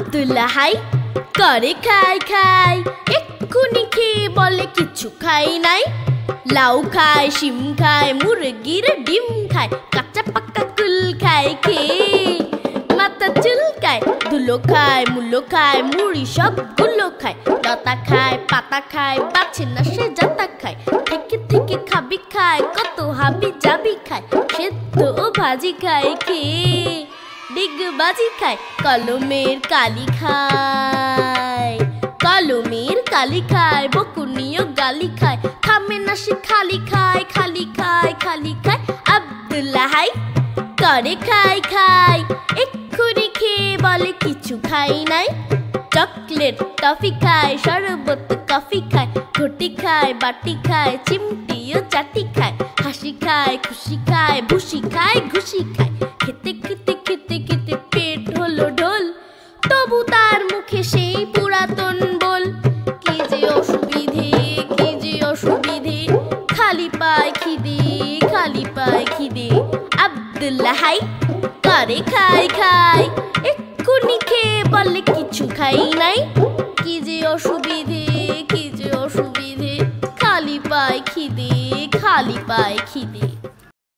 Abdullah high করে খাই খাই, এক্ষুনি খেয়ে বলে কিছু খাই নাই। লাউ খায়, শিম খায়, মুরগির ডিম খায়, কাঁচা পাকা কুল খায় খেয়ে মাথা চুলকায়। ধুলো খায়, মুলো খায়, মুড়ি সবগুলো খায়, লতা খায়, পাতা খায়, বাছে না সে যাতা খায়। থেকে থেকে খাবি খায়, কত হাবি যাবি খায়, সেদ্ধ ভাজি খায় খেয়ে ডিগবাজি খায়। কলমের কালি খায়, কলমের কালি খায়, বকুনিও গালি খায়, থামে না সে খালি খায়, খালি খায়, খালি খায়। আব্দুল্লাহ হাই করে খাই খাই, এক্ষুনি খেয়ে বলে কিছু খাই নাই। চকলেট টফি খায়, শরবত কফি খায়, ঘটি খায়, বাটি খায়, চিমটিও চাটি খায়, হাসি খায়, খুশি খায়, ভুসি খায়, ঘুষি খায়। খেতে খেতে খেতে খেতে পেট হলো ঢোল, তবু তার মুখে সেই পুরাতন বল। কি যে অসুবিধে, কি যে অসুবিধে, খালি পায় খিদে, খালি পায় খিদে। আব্দুল্লাহ হাই করে খাই খাই, এক্ষুনি খেয়ে বলে কিছু খাই নাই। কি যে অসুবিধে, কি যে অসুবিধে, খালি পায় খিদে, খালি পায় খিদে।